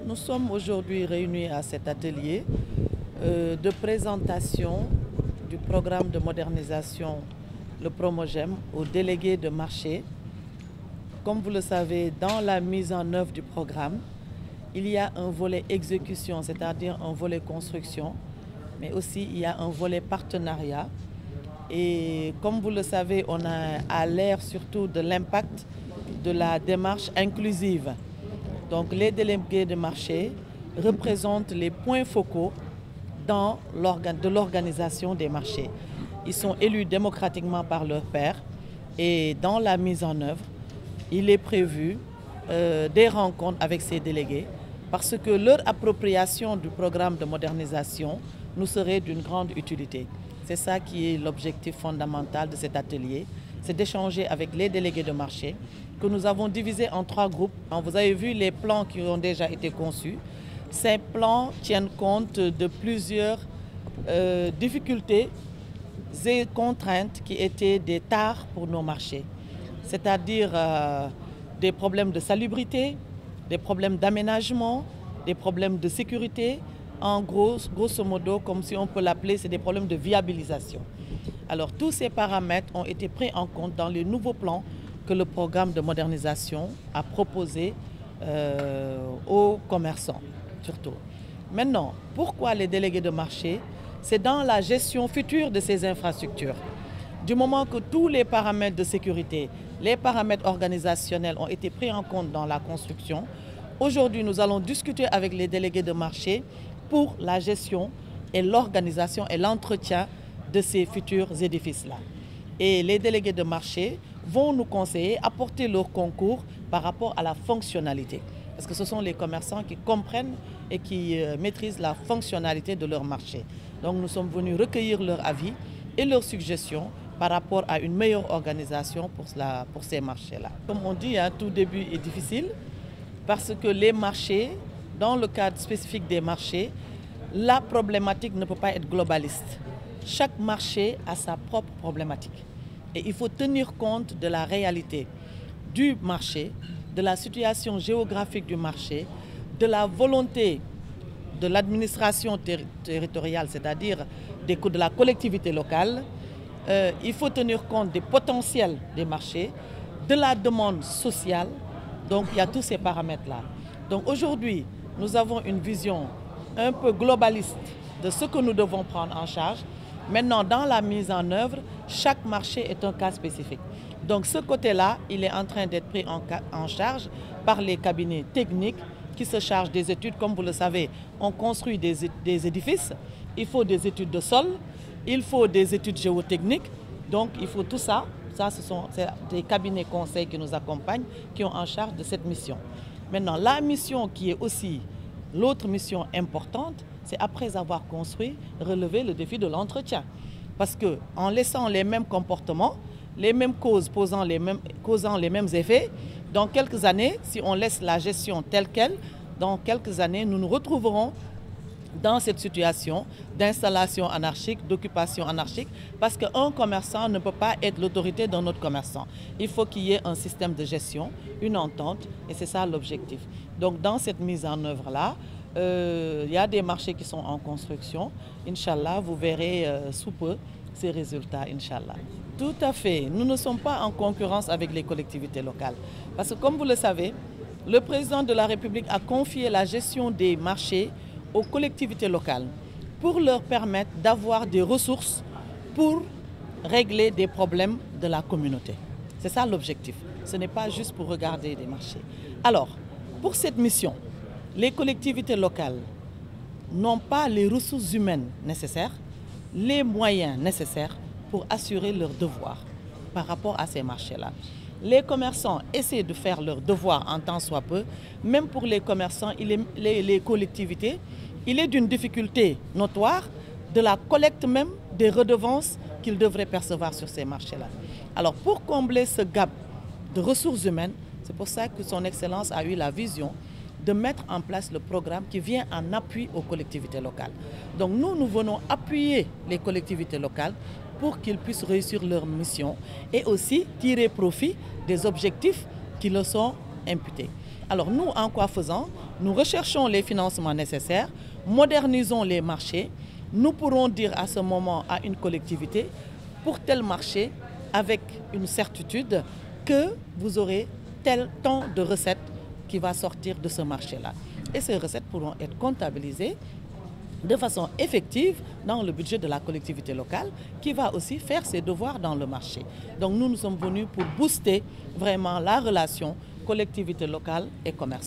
Nous sommes aujourd'hui réunis à cet atelier de présentation du programme de modernisation, le Promogem, aux délégués de marché. Comme vous le savez, dans la mise en œuvre du programme, il y a un volet exécution, c'est-à-dire un volet construction, mais aussi il y a un volet partenariat. Et comme vous le savez, on a à l'ère surtout de l'impact de la démarche inclusive. Donc les délégués de marché représentent les points focaux de l'organisation des marchés. Ils sont élus démocratiquement par leurs pairs et dans la mise en œuvre, il est prévu des rencontres avec ces délégués parce que leur appropriation du programme de modernisation nous serait d'une grande utilité. C'est ça qui est l'objectif fondamental de cet atelier, c'est d'échanger avec les délégués de marché que nous avons divisés en 3 groupes. Vous avez vu les plans qui ont déjà été conçus. Ces plans tiennent compte de plusieurs difficultés et contraintes qui étaient des tares pour nos marchés, c'est-à-dire des problèmes de salubrité, des problèmes d'aménagement, des problèmes de sécurité. En grosso modo, comme si on peut l'appeler, c'est des problèmes de viabilisation. Alors tous ces paramètres ont été pris en compte dans les nouveaux plans que le programme de modernisation a proposé aux commerçants surtout. Maintenant, pourquoi les délégués de marché? C'est dans la gestion future de ces infrastructures. Du moment que tous les paramètres de sécurité, les paramètres organisationnels ont été pris en compte dans la construction, aujourd'hui nous allons discuter avec les délégués de marché pour la gestion et l'organisation et l'entretien de ces futurs édifices-là. Et les délégués de marché vont nous conseiller, apporter leur concours par rapport à la fonctionnalité. Parce que ce sont les commerçants qui comprennent et qui maîtrisent la fonctionnalité de leur marché. Donc nous sommes venus recueillir leur avis et leurs suggestions par rapport à une meilleure organisation pour ces marchés-là. Comme on dit, tout début est difficile parce que les marchés, dans le cadre spécifique des marchés, la problématique ne peut pas être globaliste. Chaque marché a sa propre problématique. Et il faut tenir compte de la réalité du marché, de la situation géographique du marché, de la volonté de l'administration territoriale, c'est-à-dire de la collectivité locale. Il faut tenir compte des potentiels des marchés, de la demande sociale. Donc il y a tous ces paramètres-là. Donc aujourd'hui, nous avons une vision un peu globaliste de ce que nous devons prendre en charge. Maintenant, dans la mise en œuvre, chaque marché est un cas spécifique. Donc ce côté-là, il est en train d'être pris en charge par les cabinets techniques qui se chargent des études. Comme vous le savez, on construit des édifices, il faut des études de sol, il faut des études géotechniques. Donc il faut tout ça. Ça, ce sont des cabinets conseils qui nous accompagnent, qui ont en charge de cette mission. Maintenant, la mission qui est aussi l'autre mission importante, c'est après avoir construit, relever le défi de l'entretien. Parce qu'en laissant les mêmes comportements, les mêmes causes causant les mêmes effets, dans quelques années, si on laisse la gestion telle qu'elle, dans quelques années, nous nous retrouverons dans cette situation d'installation anarchique, d'occupation anarchique, parce qu'un commerçant ne peut pas être l'autorité d'un autre commerçant. Il faut qu'il y ait un système de gestion, une entente, et c'est ça l'objectif. Donc dans cette mise en œuvre-là, il y a des marchés qui sont en construction. Inch'Allah, vous verrez sous peu ces résultats, Inch'Allah. Tout à fait. Nous ne sommes pas en concurrence avec les collectivités locales. Parce que comme vous le savez, le président de la République a confié la gestion des marchés aux collectivités locales pour leur permettre d'avoir des ressources pour régler des problèmes de la communauté. C'est ça l'objectif. Ce n'est pas juste pour regarder des marchés. Alors, pour cette mission, les collectivités locales n'ont pas les ressources humaines nécessaires, les moyens nécessaires pour assurer leurs devoirs par rapport à ces marchés-là. Les commerçants essaient de faire leurs devoirs en tant soit peu. Même pour les commerçants, les collectivités, il est d'une difficulté notoire de la collecte même des redevances qu'ils devraient percevoir sur ces marchés-là. Alors pour combler ce gap de ressources humaines, c'est pour ça que son Excellence a eu la vision de mettre en place le programme qui vient en appui aux collectivités locales. Donc nous venons appuyer les collectivités locales pour qu'ils puissent réussir leur mission et aussi tirer profit des objectifs qui leur sont imputés. Alors nous, en quoi faisant? Nous recherchons les financements nécessaires, modernisons les marchés. Nous pourrons dire à ce moment à une collectivité, pour tel marché, avec une certitude, que vous aurez tel temps de recettes qui va sortir de ce marché-là. Et ces recettes pourront être comptabilisées de façon effective dans le budget de la collectivité locale qui va aussi faire ses devoirs dans le marché. Donc nous sommes venus pour booster vraiment la relation collectivité locale et commerce.